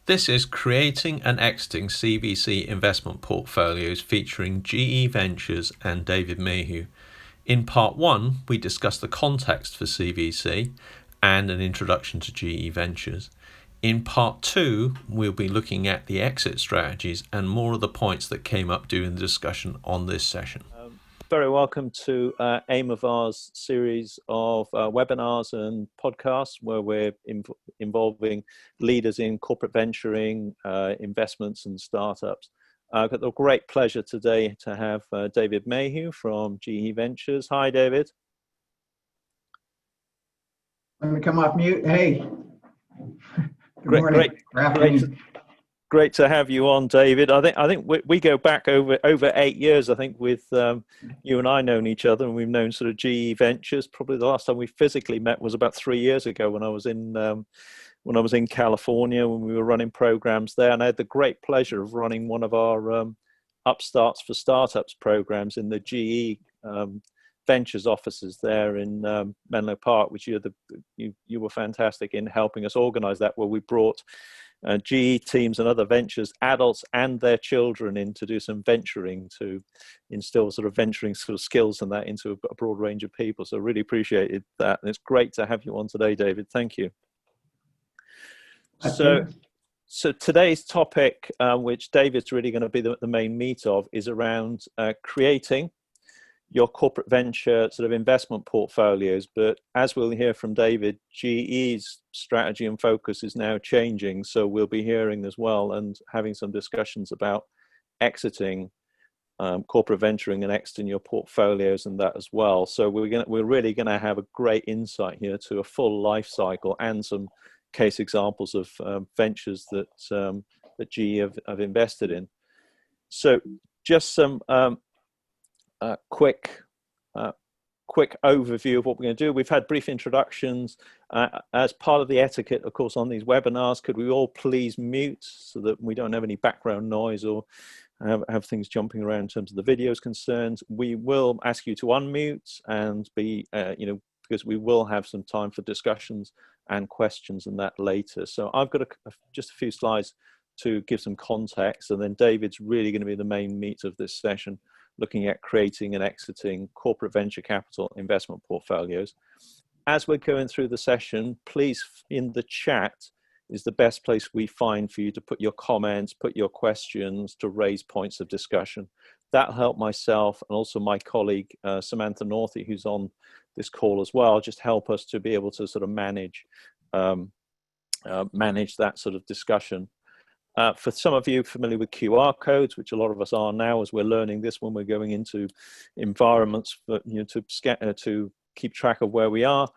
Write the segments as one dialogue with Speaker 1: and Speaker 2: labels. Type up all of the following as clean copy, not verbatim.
Speaker 1: This is Creating and Exiting CVC Investment Portfolios featuring GE Ventures and David Mayhew. In part 1, we discussed the context for CVC and an introduction to GE Ventures. In part 2, we'll be looking at the exit strategies and more of the points that came up during the discussion on this session.
Speaker 2: Very welcome to AIM of ours series of webinars and podcasts where we're involving leaders in corporate venturing, investments and startups. I've got the great pleasure today to have David Mayhew from GE Ventures. Hi, David.
Speaker 3: Let me come off mute. Hey. Good morning.
Speaker 2: Great to have you on, David. I think we go back over 8 years. I think with you and I known each other, and we've known sort of GE Ventures. Probably the last time we physically met was about 3 years ago when I was in California when we were running programs there, and I had the great pleasure of running one of our Upstarts for Startups programs in the GE Ventures offices there in Menlo Park, which you were fantastic in helping us organize that, where we brought GE teams and other ventures, adults and their children in to do some venturing, to instill sort of venturing sort of skills and that into a broad range of people. So really appreciated that. And it's great to have you on today, David. Thank you. So today's topic, which David's really going to be the main meat of, is around creating your corporate venture sort of investment portfolios. But as we'll hear from David, GE's strategy and focus is now changing. So we'll be hearing as well and having some discussions about exiting corporate venturing and exiting your portfolios and that as well. So we're really going to have a great insight here to a full life cycle and some case examples of ventures that GE have invested in. So just some quick overview of what we're going to do. We've had brief introductions. As part of the etiquette, of course, on these webinars, could we all please mute so that we don't have any background noise or have things jumping around in terms of the video is concerned. We will ask you to unmute and be, because we will have some time for discussions and questions and that later. So I've got just a few slides to give some context, and then David's really going to be the main meat of this session, looking at creating and exiting corporate venture capital investment portfolios. As we're going through the session, please, in the chat is the best place we find for you to put your comments, put your questions, to raise points of discussion. That'll help myself and also my colleague, Samantha Northey, who's on this call as well, just help us to be able to sort of manage that sort of discussion. For some of you familiar with QR codes, which a lot of us are now as we're learning this when we're going into environments, but to keep track of where we are.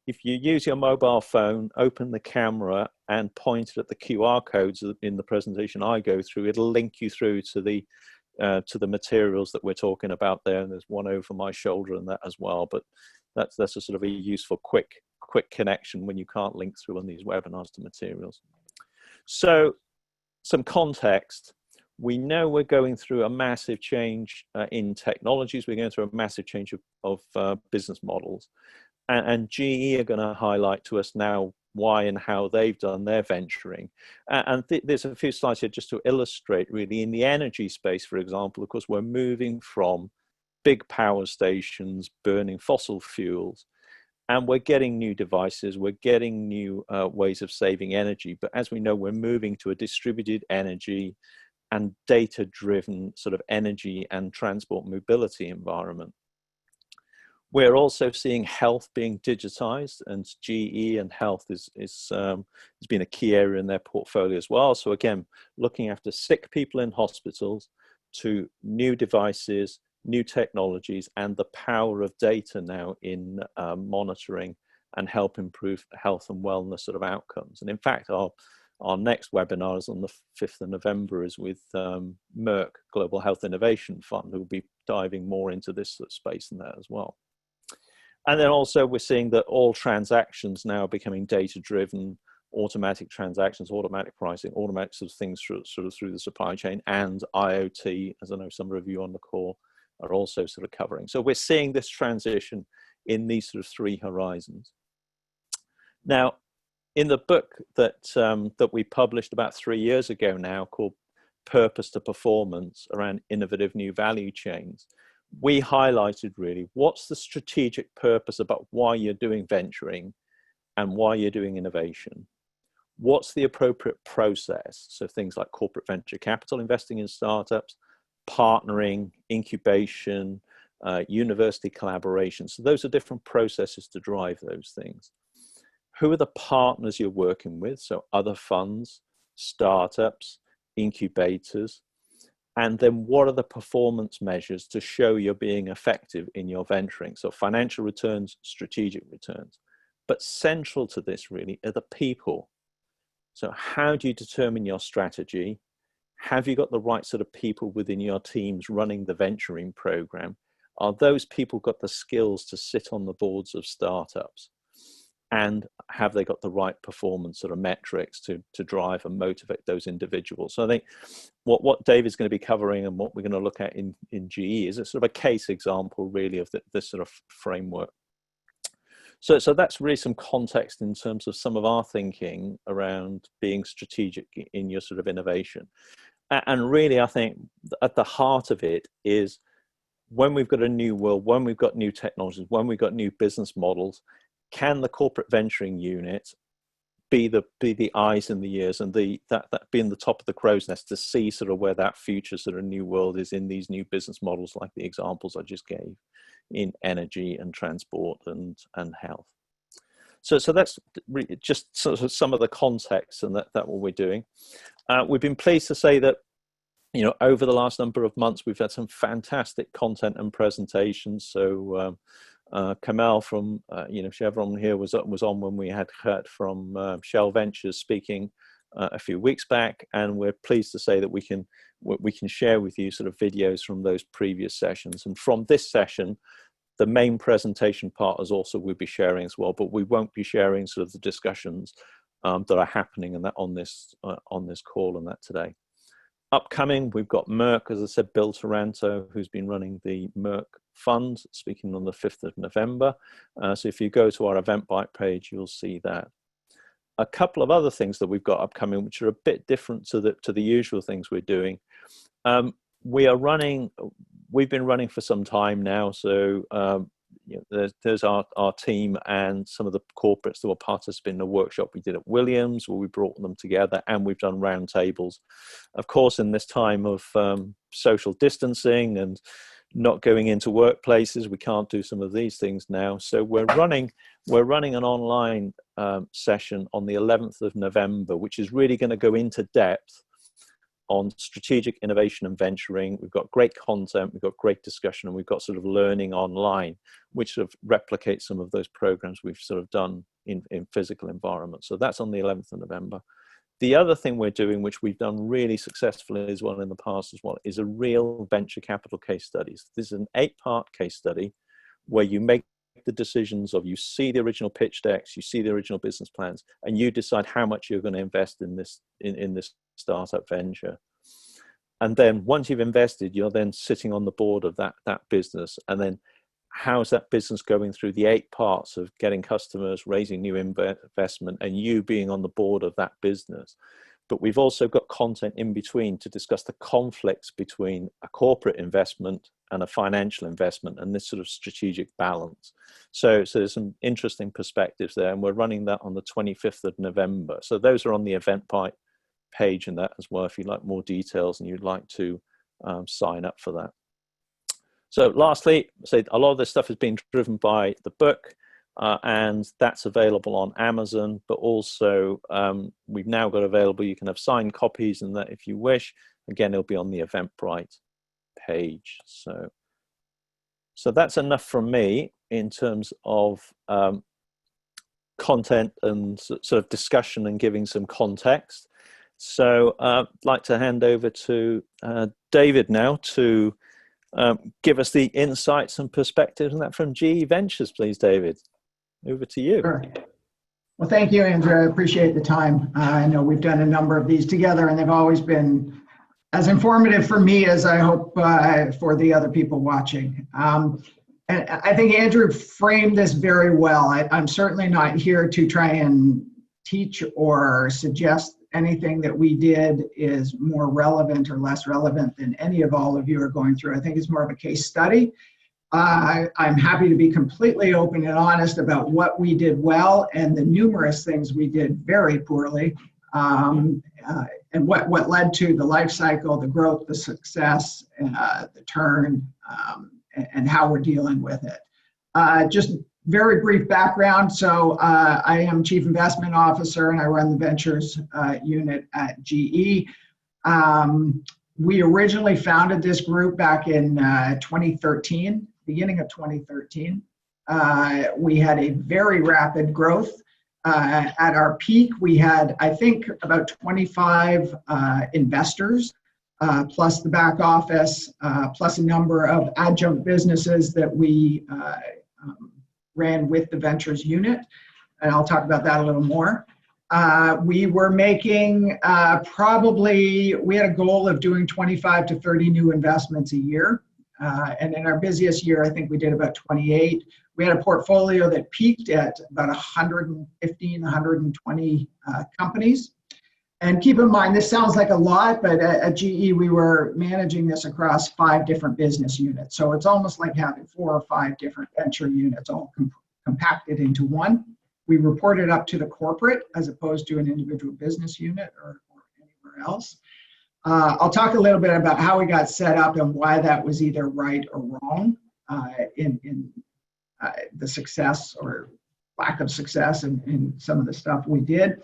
Speaker 2: If you use your mobile phone, open the camera and point it at the QR codes in the presentation I go through, it'll link you through to the materials that we're talking about there. And there's one over my shoulder and that as well. But that's a sort of a useful quick connection when you can't link through on these webinars to materials. So some context. We know we're going through a massive change in technologies. We're going through a massive change of business models. And GE are going to highlight to us now why and how they've done their venturing. There's a few slides here just to illustrate really in the energy space, for example. Of course, we're moving from big power stations burning fossil fuels, and we're getting new devices, we're getting new ways of saving energy. But as we know, we're moving to a distributed energy and data-driven sort of energy and transport mobility environment. We're also seeing health being digitized, and GE and health has been a key area in their portfolio as well. So again, looking after sick people in hospitals, to new devices, new technologies, and the power of data now in monitoring and help improve health and wellness sort of outcomes. And in fact, our next webinar is on the 5th of November is with Merck Global Health Innovation Fund, who will be diving more into this sort of space and that as well. And then also we're seeing that all transactions now are becoming data-driven, automatic transactions, automatic pricing, automatic sort of things through the supply chain, and IoT, as I know some of you on the call are also sort of covering. So we're seeing this transition in these sort of three horizons. Now, in the book that that we published about 3 years ago now, called Purpose to Performance, around innovative new value chains, we highlighted really what's the strategic purpose about why you're doing venturing and why you're doing innovation. What's the appropriate process? So things like corporate venture capital, investing in startups, partnering, incubation, university collaboration. So those are different processes to drive those things. Who are the partners you're working with? So other funds, startups, incubators. And then what are the performance measures to show you're being effective in your venturing? So financial returns, strategic returns. But central to this really are the people. So how do you determine your strategy? Have you got the right sort of people within your teams running the venturing program? Are those people got the skills to sit on the boards of startups? And have they got the right performance sort of metrics to drive and motivate those individuals? So I think what David's going to be covering and what we're going to look at in GE is a sort of a case example really of this sort of framework. So that's really some context in terms of some of our thinking around being strategic in your sort of innovation. And really, I think at the heart of it is when we've got a new world, when we've got new technologies, when we've got new business models, can the corporate venturing unit be the eyes and the ears and that be in the top of the crow's nest to see sort of where that future sort of new world is in these new business models, like the examples I just gave in energy and transport and health. So that's really just sort of some of the context and that what we're doing. We've been pleased to say that, you know, over the last number of months, we've had some fantastic content and presentations. So Kamal from Chevron here was on when we had heard from Shell Ventures speaking a few weeks back, and we're pleased to say that we can share with you sort of videos from those previous sessions. And from this session, the main presentation part is also we'll be sharing as well, but we won't be sharing sort of the discussions that are happening and that on this call and that today. Upcoming, we've got Merck, as I said, Bill Taranto, who's been running the Merck Fund, speaking on the 5th of November. So if you go to our Eventbrite page, you'll see that. A couple of other things that we've got upcoming, which are a bit different to the usual things we're doing. We've been running for some time now, so there's our team and some of the corporates that were participating in the workshop we did at Williams, where we brought them together, and we've done roundtables. Of course, in this time of social distancing and not going into workplaces, we can't do some of these things now. So we're running an online session on the 11th of November, which is really going to go into depth on strategic innovation and venturing. We've got great content, we've got great discussion, and we've got sort of learning online, which sort of replicates some of those programs we've sort of done in physical environments. So that's on the 11th of November. The other thing we're doing, which we've done really successfully as well in the past as well, is a real venture capital case studies. This is an 8-part case study where you make the decisions of, you see the original pitch decks, you see the original business plans, and you decide how much you're going to invest in this startup venture. And then once you've invested, you're then sitting on the board of that business. And then how's that business going through the 8 parts of getting customers, raising new investment, and you being on the board of that business. But we've also got content in between to discuss the conflicts between a corporate investment and a financial investment, and this sort of strategic balance. So there's some interesting perspectives there, and we're running that on the 25th of November. So those are on the Eventbrite page and that as well, if you'd like more details and you'd like to sign up for that. So lastly, a lot of this stuff has been driven by the book, and that's available on Amazon, but also we've now got available, you can have signed copies and that if you wish. Again, it'll be on the Eventbrite page. So that's enough from me in terms of content and sort of discussion and giving some context. So I'd like to hand over to David now to give us the insights and perspectives and that from GE Ventures, please, David. Over to you.
Speaker 3: Sure. Well, thank you, Andrew. I appreciate the time. I know we've done a number of these together, and they've always been as informative for me as I hope for the other people watching. And I think Andrew framed this very well. I'm certainly not here to try and teach or suggest anything that we did is more relevant or less relevant than any of all of you are going through. I think it's more of a case study. I'm happy to be completely open and honest about what we did well and the numerous things we did very poorly, and what led to the life cycle, the growth, the success, the turn, and how we're dealing with it. Just very brief background. So I am Chief Investment Officer and I run the Ventures unit at GE. We originally founded this group back in 2013, beginning of 2013. We had a very rapid growth. At our peak, we had, I think, about 25 investors, plus the back office, plus a number of adjunct businesses that we ran with the Ventures unit. And I'll talk about that a little more. We were making we had a goal of doing 25 to 30 new investments a year. And in our busiest year, I think we did about 28. We had a portfolio that peaked at about 115, 120 companies. And keep in mind, this sounds like a lot, but at GE, we were managing this across 5 different business units. So it's almost like having 4 or 5 different venture units all compacted into one. We reported up to the corporate as opposed to an individual business unit or anywhere else. I'll talk a little bit about how we got set up and why that was either right or wrong in the success or lack of success in some of the stuff we did.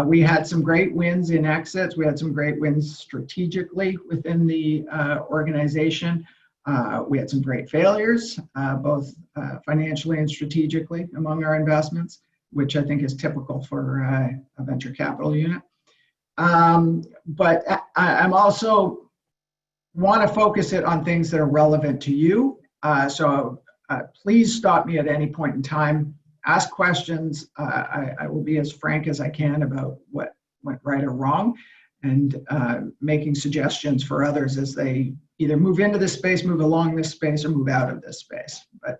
Speaker 3: We had some great wins in exits. We had some great wins strategically within the organization. We had some great failures, both financially and strategically among our investments, which I think is typical for a venture capital unit. But I'm also want to focus it on things that are relevant to you. So please stop me at any point in time. Ask questions. I will be as frank as I can about what went right or wrong, and making suggestions for others as they either move into this space, move along this space, or move out of this space. But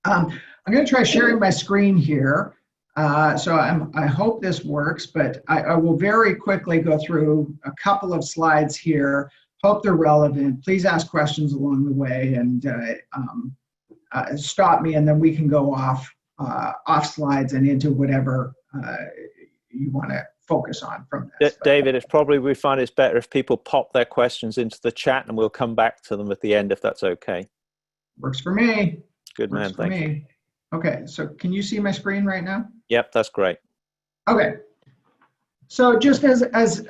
Speaker 3: I'm going to try sharing my screen here. So I hope this works, but I will very quickly go through a couple of slides here. Hope they're relevant. Please ask questions along the way and stop me, and then we can go off slides and into whatever you want to focus on from this.
Speaker 2: David, we find it's better if people pop their questions into the chat, and we'll come back to them at the end if that's okay.
Speaker 3: Works for me.
Speaker 2: Good man, thank you.
Speaker 3: Okay, so can you see my screen right now?
Speaker 2: Yep, that's great.
Speaker 3: Okay, so just as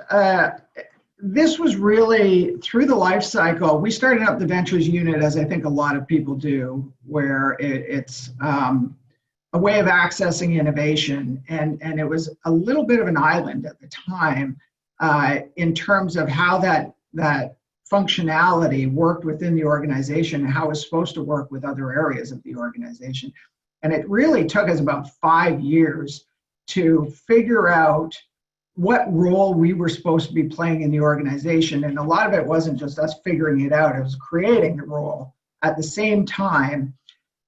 Speaker 3: this was really through the life cycle, we started up the Ventures unit, as I think a lot of people do, where it's a way of accessing innovation, and it was a little bit of an island at the time in terms of how that functionality worked within the organization and how it was supposed to work with other areas of the organization. And it really took us about 5 years to figure out what role we were supposed to be playing in the organization. And a lot of it wasn't just us figuring it out, it was creating the role at the same time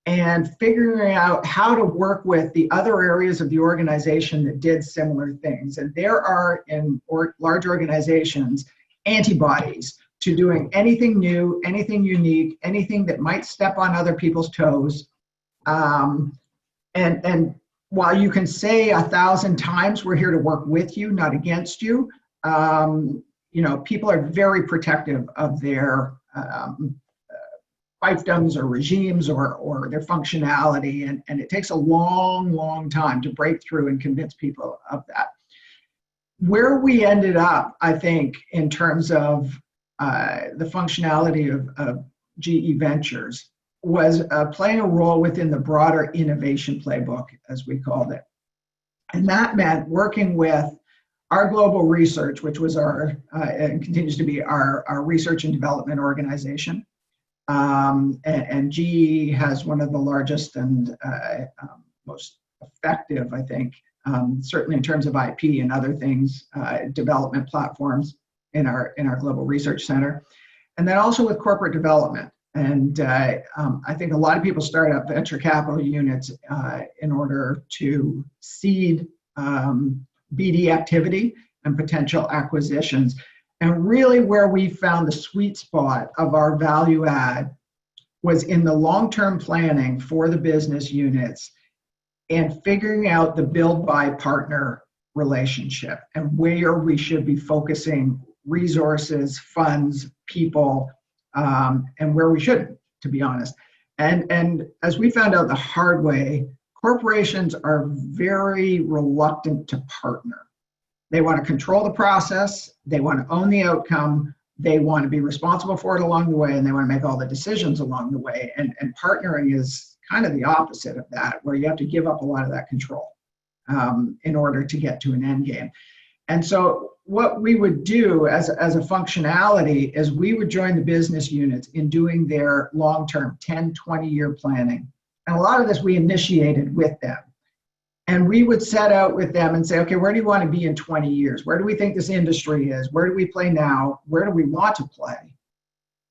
Speaker 3: and figuring out how to work with the other areas of the organization that did similar things. And there are, in large organizations, antibodies to doing anything new, anything unique, anything that might step on other people's toes. And while you can say 1,000 times, we're here to work with you, not against you, people are very protective of their fiefdoms or regimes or their functionality. And it takes a long, long time to break through and convince people of that. Where we ended up, I think, in terms of the functionality of GE Ventures was playing a role within the broader innovation playbook, as we called it. And that meant working with our global research, which was and continues to be our research and development organization. And GE has one of the largest and most effective, I think, certainly in terms of IP and other things, development platforms in our global research center. And then also with corporate development. And I think a lot of people start up venture capital units in order to seed BD activity and potential acquisitions. And really where we found the sweet spot of our value add was in the long-term planning for the business units and figuring out the build buy partner relationship and where we should be focusing resources, funds, people, and where we shouldn't, to be honest. And as we found out the hard way, corporations are very reluctant to partner. They want to control the process, they want to own the outcome, they want to be responsible for it along the way, and they want to make all the decisions along the way. And partnering is kind of the opposite of that, where you have to give up a lot of that control in order to get to an end game. And so what we would do as a functionality is we would join the business units in doing their long-term 10, 20-year planning. And a lot of this we initiated with them. And we would set out with them and say, okay, where do you want to be in 20 years? Where do we think this industry is? Where do we play now? Where do we want to play?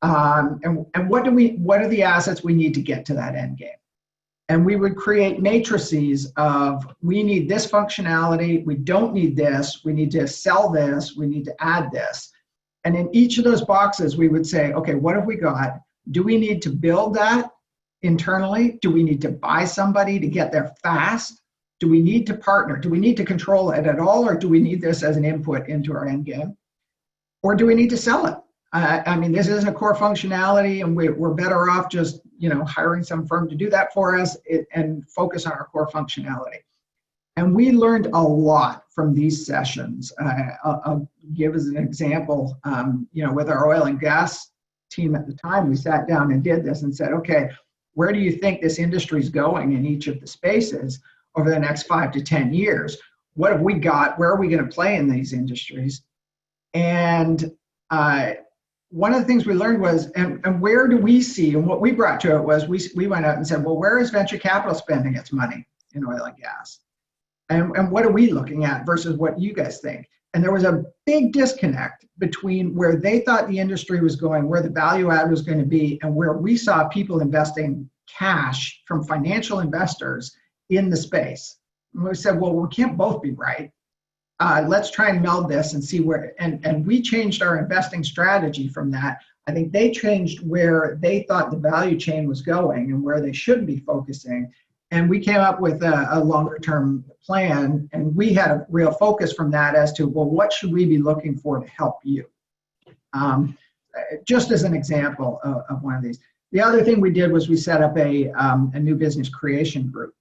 Speaker 3: And what are the assets we need to get to that end game? And we would create matrices of, we need this functionality, we don't need this, we need to sell this, we need to add this. And in each of those boxes, we would say, okay, what have we got? Do we need to build that internally? Do we need to buy somebody to get there fast? Do we need to partner? Do we need to control it at all? Or do we need this as an input into our end game? Or do we need to sell it? I mean, this isn't a core functionality and we're better off just, hiring some firm to do that for us and focus on our core functionality. And we learned a lot from these sessions. I'll give as an example, with our oil and gas team at the time, we sat down and did this and said, okay, where do you think this industry is going in each of the spaces over the next 5 to 10 years? What have we got? Where are we going to play in these industries? And one of the things we learned was, and where do we see, and what we brought to it was, we went out and said, well, where is venture capital spending its money in oil and gas? And what are we looking at versus what you guys think? And there was a big disconnect between where they thought the industry was going, where the value add was going to be, and where we saw people investing cash from financial investors in the space. And we said, well, we can't both be right. Let's try and meld this and see where, and we changed our investing strategy from that. I think they changed where they thought the value chain was going and where they should be focusing. And we came up with a longer term plan, and we had a real focus from that as to, well, what should we be looking for to help you? Just as an example of one of these. The other thing we did was we set up a new business creation group.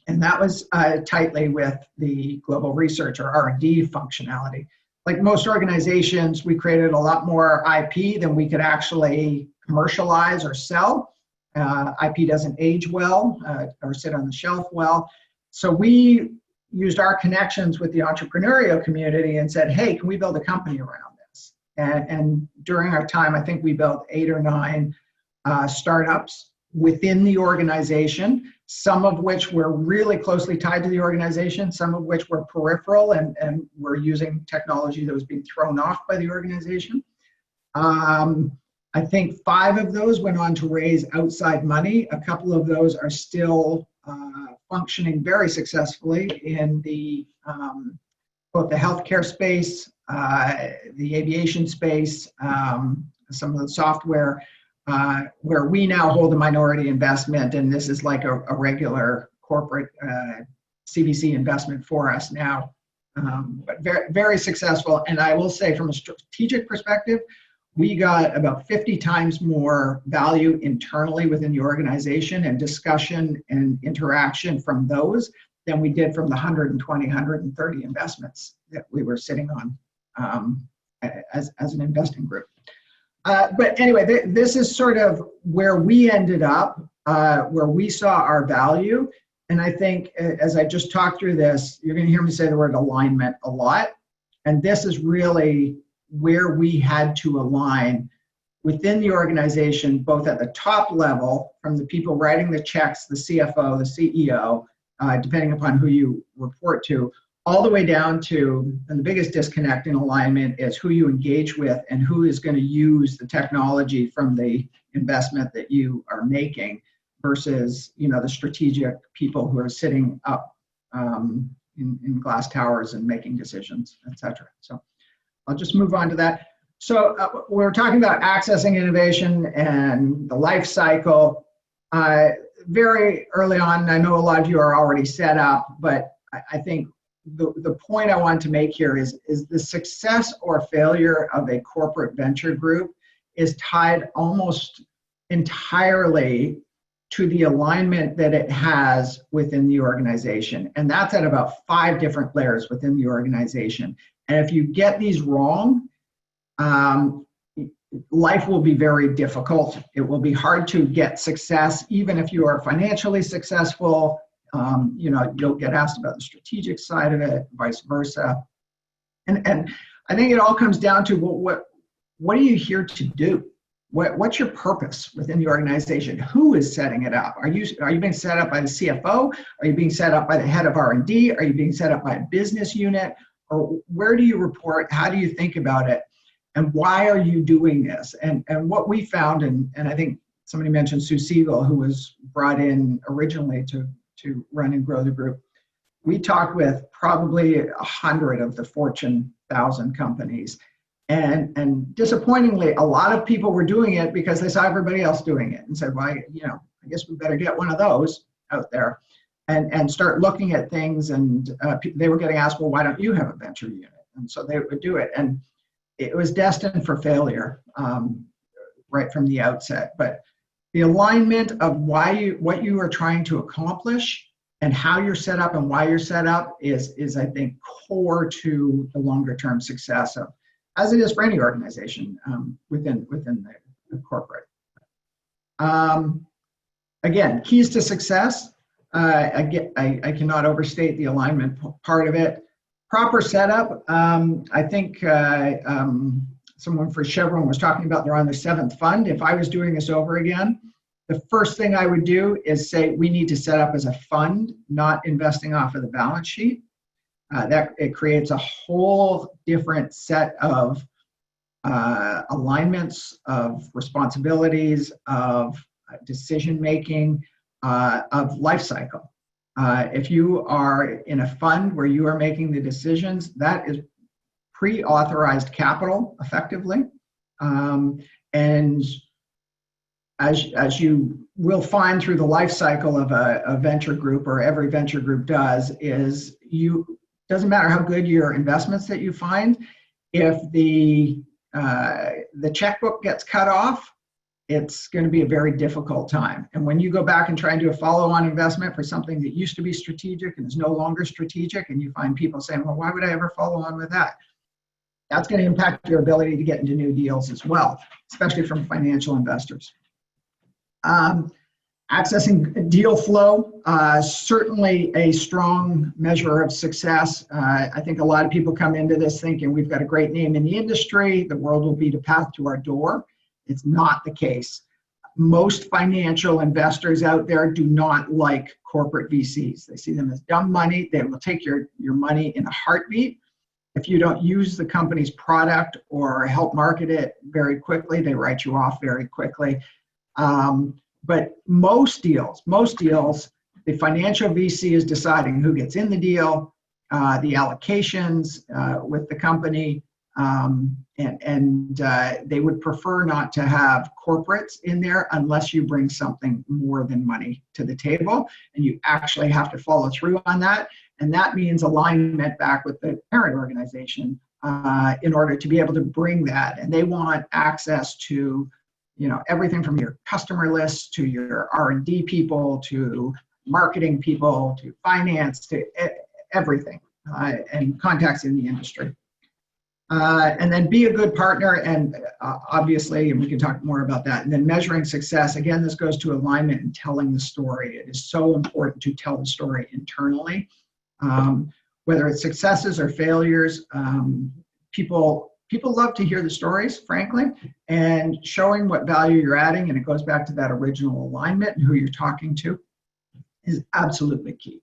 Speaker 3: And that was tightly with the global research or R&D functionality. Like most organizations, we created a lot more IP than we could actually commercialize or sell. IP doesn't age well or sit on the shelf well. So we used our connections with the entrepreneurial community and said, hey, can we build a company around this? And during our time, I think we built 8 or 9 startups within the organization, some of which were really closely tied to the organization, some of which were peripheral and were using technology that was being thrown off by the organization. I think 5 of those went on to raise outside money. A couple of those are still functioning very successfully in the both the healthcare space, the aviation space, some of the software, where we now hold a minority investment, and this is like a regular corporate CVC investment for us now, but very, very successful. And I will say, from a strategic perspective, we got about 50 times more value internally within the organization and discussion and interaction from those than we did from the 120, 130 investments that we were sitting on as an investing group. But anyway, this is sort of where we ended up, where we saw our value. And I think as I just talked through this, you're going to hear me say the word alignment a lot. And this is really where we had to align within the organization, both at the top level, from the people writing the checks, the CFO, the CEO, depending upon who you report to, all the way down to, and the biggest disconnect in alignment is who you engage with and who is going to use the technology from the investment that you are making versus, the strategic people who are sitting up, in glass towers and making decisions, etc. So I'll just move on to that. So we're talking about accessing innovation and the life cycle. Very early on, I know a lot of you are already set up, but I think the point I want to make here is the success or failure of a corporate venture group is tied almost entirely to the alignment that it has within the organization. And that's at about 5 different layers within the organization. And if you get these wrong, life will be very difficult. It will be hard to get success, even if you are financially successful. You'll get asked about the strategic side of it, vice versa. And I think it all comes down to what are you here to do? What's your purpose within the organization? Who is setting it up? Are you being set up by the CFO? Are you being set up by the head of R&D? Are you being set up by a business unit? Or where do you report? How do you think about it? And why are you doing this? And what we found, and I think somebody mentioned Sue Siegel, who was brought in originally to run and grow the group. We talked with probably 100 of the Fortune 1000 companies. And disappointingly, a lot of people were doing it because they saw everybody else doing it and said, well, I guess we better get one of those out there and start looking at things. And they were getting asked, well, why don't you have a venture unit? And so they would do it. And it was destined for failure right from the outset. But the alignment of what you are trying to accomplish and how you're set up and why you're set up is I think, core to the longer term success of, as it is for any organization within the corporate. Again, keys to success. I cannot overstate the alignment part of it. Proper setup. I think someone for Chevron was talking about they're on their 7th fund. If I was doing this over again, the first thing I would do is say we need to set up as a fund, not investing off of the balance sheet. That it creates a whole different set of alignments, of responsibilities, of decision making, of life cycle. If you are in a fund where you are making the decisions, that is pre-authorized capital, effectively. And as you will find through the life cycle of a venture group, or every venture group does, is doesn't matter how good your investments that you find, if the checkbook gets cut off, it's going to be a very difficult time. And when you go back and try and do a follow-on investment for something that used to be strategic and is no longer strategic, and you find people saying, well, why would I ever follow on with that? That's going to impact your ability to get into new deals as well, especially from financial investors. Accessing deal flow, certainly a strong measure of success. I think a lot of people come into this thinking we've got a great name in the industry, the world will beat a path to our door. It's not the case. Most financial investors out there do not like corporate VCs. They see them as dumb money. They will take your money in a heartbeat. If you don't use the company's product or help market it very quickly, they write you off very quickly. But most deals, the financial VC is deciding who gets in the deal, the allocations with the company, and they would prefer not to have corporates in there unless you bring something more than money to the table, and you actually have to follow through on that. And that means alignment back with the parent organization in order to be able to bring that. And they want access to everything from your customer list to your R&D people to marketing people to finance to everything and contacts in the industry. And then be a good partner, and obviously, and we can talk more about that. And then measuring success, again, this goes to alignment and telling the story. It is so important to tell the story internally. Whether it's successes or failures, people love to hear the stories, frankly, and showing what value you're adding, and it goes back to that original alignment and who you're talking to is absolutely key.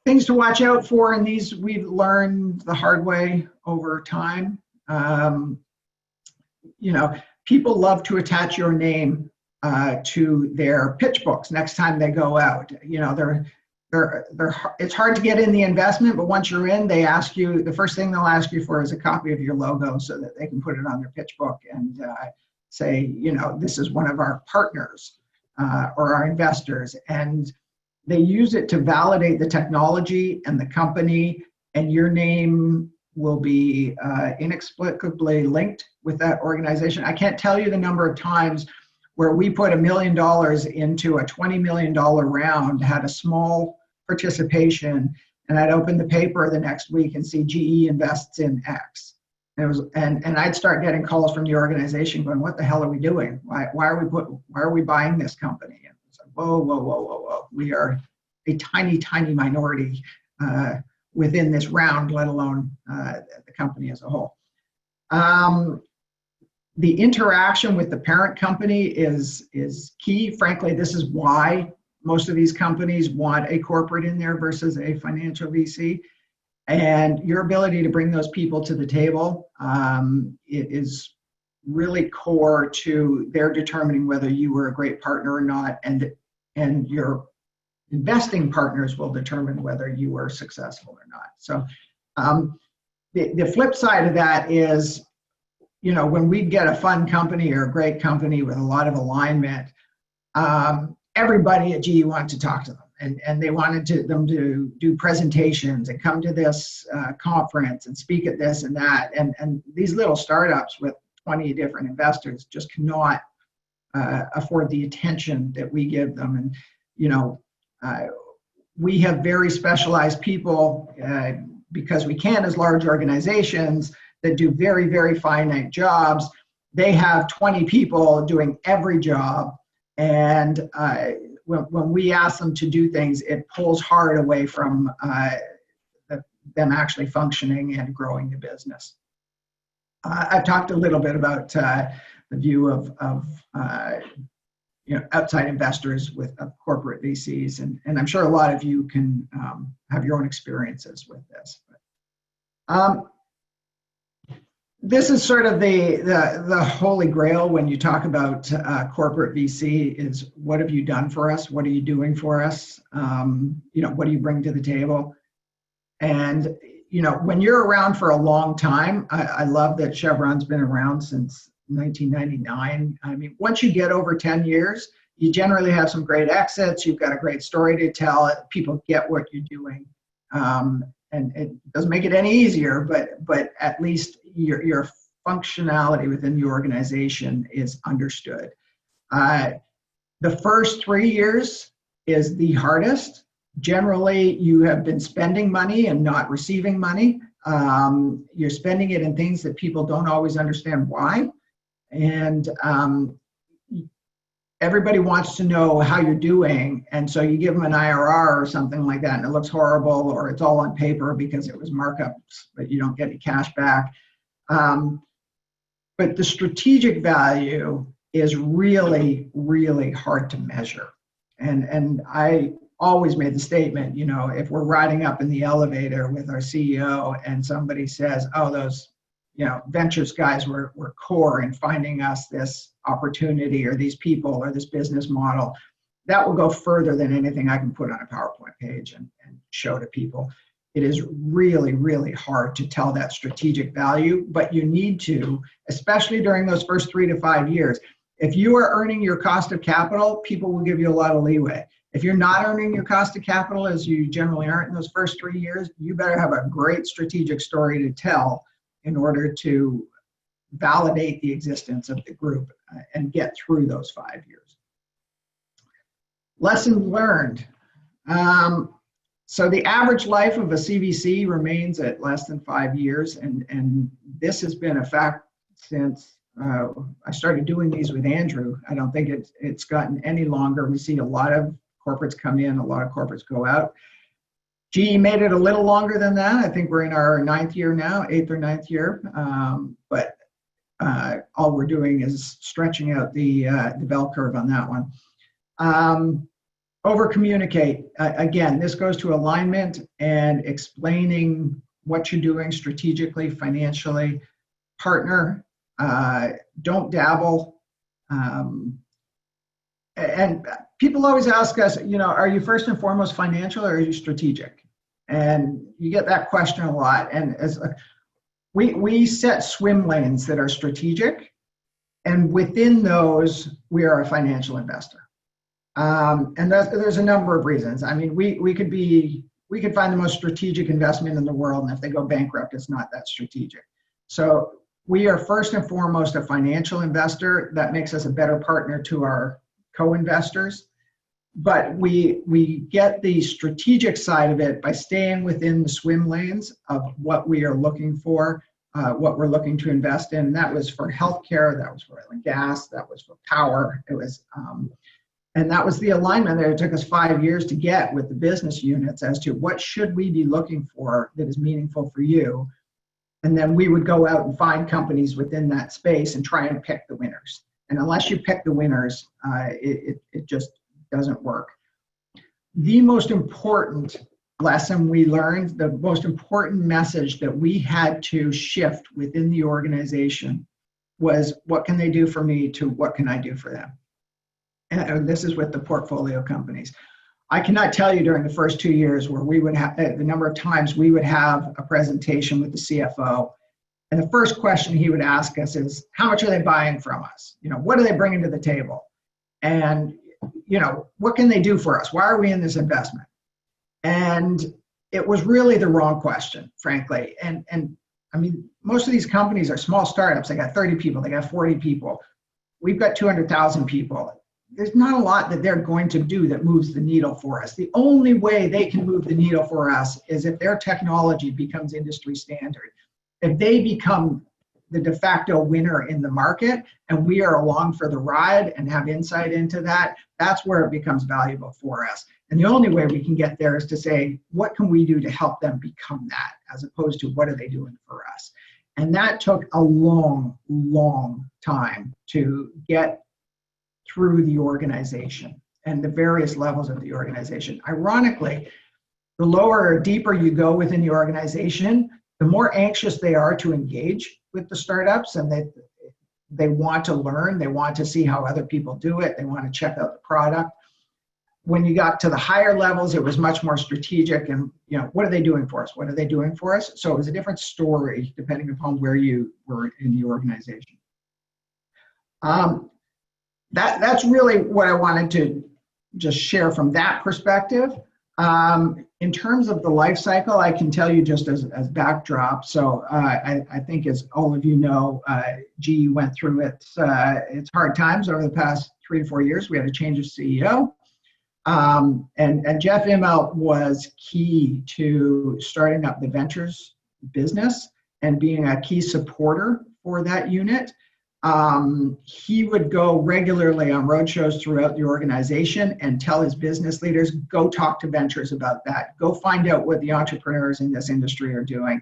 Speaker 3: Things to watch out for, and these we've learned the hard way over time. People love to attach your name to their pitch books next time they go out. it's hard to get in the investment, but once you're in, they ask you, the first thing they'll ask you for is a copy of your logo so that they can put it on their pitch book and say, you know, this is one of our partners or our investors. And they use it to validate the technology and the company, and your name will be inexplicably linked with that organization. I can't tell you the number of times where we put $1 million into a $20 million round, had a small participation, and I'd open the paper the next week and see GE invests in X. And I'd start getting calls from the organization going, what the hell are we doing? Why are we buying this company? And it's like, whoa. We are a tiny minority within this round, let alone the company as a whole. The interaction with the parent company is key. Frankly, this is why most of these companies want a corporate in there versus a financial VC. And your ability to bring those people to the table it is really core to their determining whether you were a great partner or not, and your investing partners will determine whether you were successful or not. So the flip side of that is, you know, when we get a fun company or a great company with a lot of alignment, everybody at GE wanted to talk to them, and they wanted them to do presentations and come to this conference and speak at this and that. And these little startups with 20 different investors just cannot afford the attention that we give them. And, you know, we have very specialized people because we can as large organizations that do very finite jobs. They have 20 people doing every job. And when we ask them to do things, it pulls hard away from them actually functioning and growing the business. I've talked a little bit about the view of you know, outside investors with corporate VCs, and I'm sure a lot of you can have your own experiences with this. This is sort of the holy grail when you talk about corporate VC is, what have you done for us? What are you doing for us? You know, what do you bring to the table? And, you know, when you're around for a long time, I love that Chevron's been around since 1999. I mean, once you get over 10 years, you generally have some great exits. You've got a great story to tell. People get what you're doing. And it doesn't make it any easier, but at least your functionality within the organization is understood. The first 3 years is the hardest. Generally, you have been spending money and not receiving money. You're spending it in things that people don't always understand why. And everybody wants to know how you're doing, and so you give them an IRR or something like that, and it looks horrible, or it's all on paper because it was markups, but you don't get any cash back. But the strategic value is really hard to measure. And I always made the statement, you know, if we're riding up in the elevator with our CEO and somebody says, oh, those, you know, ventures guys were core in finding us this opportunity or these people or this business model, that will go further than anything I can put on a PowerPoint page and show to people. It is really hard to tell that strategic value, but you need to, especially during those first 3 to 5 years. If you are earning your cost of capital, people will give you a lot of leeway. If you're not earning your cost of capital, as you generally aren't in those first 3 years, you better have a great strategic story to tell in order to validate the existence of the group and get through those 5 years. Lessons learned. So the average life of a CVC remains at less than 5 years, and this has been a fact since I started doing these with Andrew. I don't think it's gotten any longer. We see a lot of corporates come in, a lot of corporates go out. GE made it a little longer than that. I think we're in our 9th year now, 8th or 9th year. But all we're doing is stretching out the bell curve on that one. Over communicate. Again, this goes to alignment and explaining what you're doing strategically, financially. Partner, don't dabble. And people always ask us, are you first and foremost financial or are you strategic? And you get that question a lot. And we set swim lanes that are strategic, and within those, we are a financial investor. And there's a number of reasons. I mean, we could find the most strategic investment in the world, and if they go bankrupt, it's not that strategic. So we are first and foremost a financial investor. That makes us a better partner to our co-investors. But we get the strategic side of it by staying within the swim lanes of what we are looking for, what we're looking to invest in. And that was for healthcare, that was for oil and gas, that was for power. It was, and that was the alignment that it took us 5 years to get with the business units as to what should we be looking for that is meaningful for you. And then we would go out and find companies within that space and try and pick the winners. And unless you pick the winners, it just doesn't work. The most important lesson we learned, the most important message that we had to shift within the organization was, what can they do for me to what can I do for them? And this is with the portfolio companies. I cannot tell you during the first 2 years where we would have, the number of times we would have a presentation with the CFO. And the first question he would ask us is, how much are they buying from us? What are they bringing to the table? And, what can they do for us? Why are we in this investment? And it was really the wrong question, frankly. And I mean, most of these companies are small startups. They got 30 people, they got 40 people. We've got 200,000 people. There's not a lot that they're going to do that moves the needle for us. The only way they can move the needle for us is if their technology becomes industry standard. If they become the de facto winner in the market and we are along for the ride and have insight into that, that's where it becomes valuable for us. And the only way we can get there is to say, what can we do to help them become that, as opposed to what are they doing for us? And that took a long, long time to get through the organization and the various levels of the organization. Ironically, the lower or deeper you go within the organization, the more anxious they are to engage with the startups, and they want to learn, they want to see how other people do it, they want to check out the product. When you got to the higher levels, it was much more strategic and, what are they doing for us? What are they doing for us? So it was a different story depending upon where you were in the organization. That's really what I wanted to just share from that perspective. In terms of the life cycle, I can tell you just as backdrop. So I think, as all of you know, GE went through its hard times over the past 3 to 4 years. We had a change of CEO. And Jeff Immelt was key to starting up the ventures business and being a key supporter for that unit. He would go regularly on roadshows throughout the organization and tell his business leaders, go talk to ventures about that. Go find out what the entrepreneurs in this industry are doing.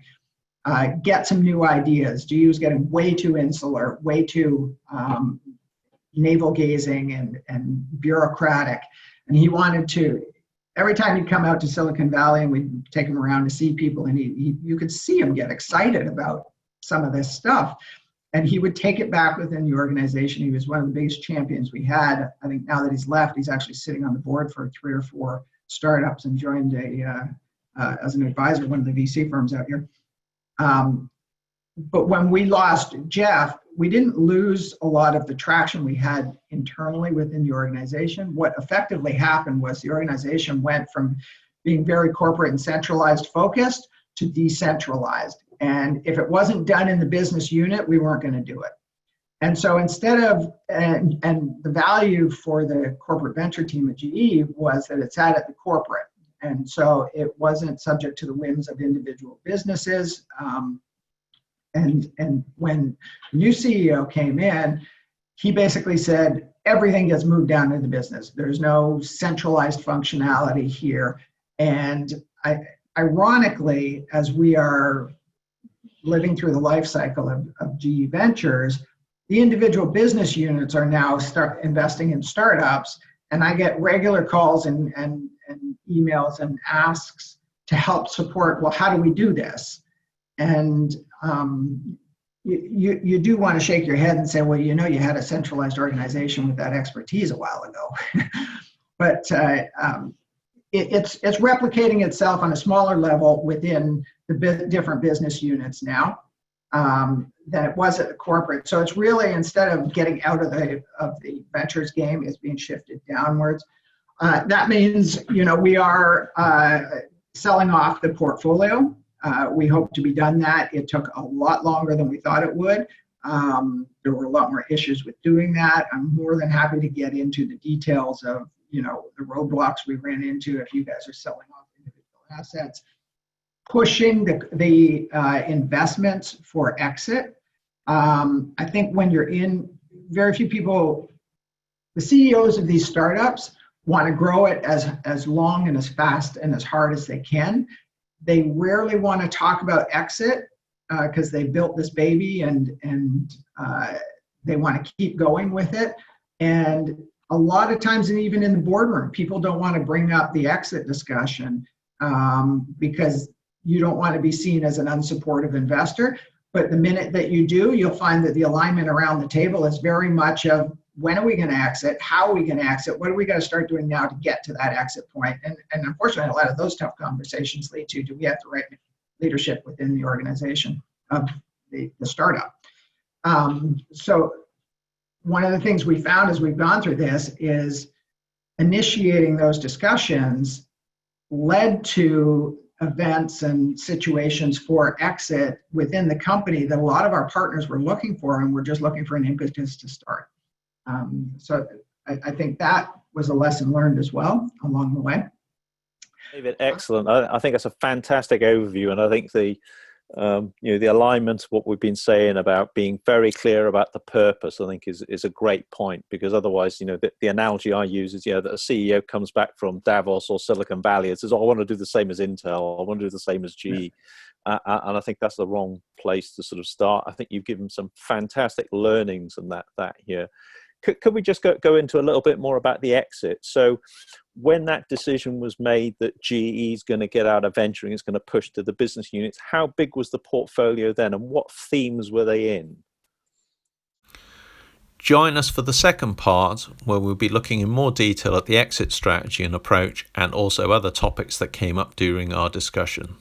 Speaker 3: Get some new ideas. GE was getting way too insular, way too navel gazing and bureaucratic. And he wanted to, every time he'd come out to Silicon Valley and we'd take him around to see people, and you could see him get excited about some of this stuff. And he would take it back within the organization. He was one of the biggest champions we had. I think now that he's left, he's actually sitting on the board for 3 or 4 startups and joined as an advisor, one of the VC firms out here. But when we lost Jeff, we didn't lose a lot of the traction we had internally within the organization. What effectively happened was the organization went from being very corporate and centralized focused to decentralized. And if it wasn't done in the business unit, we weren't going to do it. And so instead of, and the value for the corporate venture team at GE was that it sat at the corporate. And so it wasn't subject to the whims of individual businesses. And when the new CEO came in, he basically said, everything gets moved down to the business. There's no centralized functionality here. And ironically, as we are living through the life cycle of GE Ventures, the individual business units are now investing in startups, and I get regular calls and emails and asks to help support, well, how do we do this? And you do want to shake your head and say, well, you had a centralized organization with that expertise a while ago. but it's replicating itself on a smaller level within the different business units now than it was at the corporate. So it's really, instead of getting out of the ventures game, it's being shifted downwards. That means, we are selling off the portfolio. We hope to be done that. It took a lot longer than we thought it would. There were a lot more issues with doing that. I'm more than happy to get into the details of, the roadblocks we ran into if you guys are selling off individual assets. Pushing the investments for exit. I think when you're in, very few people, the CEOs of these startups want to grow it as long and as fast and as hard as they can. They rarely want to talk about exit because they built this baby and they want to keep going with it. And a lot of times, and even in the boardroom, people don't want to bring up the exit discussion because you don't want to be seen as an unsupportive investor. But the minute that you do, you'll find that the alignment around the table is very much of, when are we going to exit? How are we going to exit? What are we going to start doing now to get to that exit point? And unfortunately, a lot of those tough conversations lead to, do we have the right leadership within the organization of the startup? So one of the things we found as we've gone through this is initiating those discussions led to events and situations for exit within the company that a lot of our partners were looking for, and we're just looking for an impetus to start. So I think that was a lesson learned as well along the way.
Speaker 2: David, excellent. I think that's a fantastic overview, and I think the alignment, what we've been saying about being very clear about the purpose, I think is a great point, because otherwise, the analogy I use is, that a CEO comes back from Davos or Silicon Valley and says, I want to do the same as Intel, I want to do the same as GE. And I think that's the wrong place to sort of start. I think you've given some fantastic learnings in that here. Could we just go into a little bit more about the exit? So when that decision was made that GE is going to get out of venturing, it's going to push to the business units, how big was the portfolio then, and what themes were they in?
Speaker 1: Join us for the second part, where we'll be looking in more detail at the exit strategy and approach, and also other topics that came up during our discussion.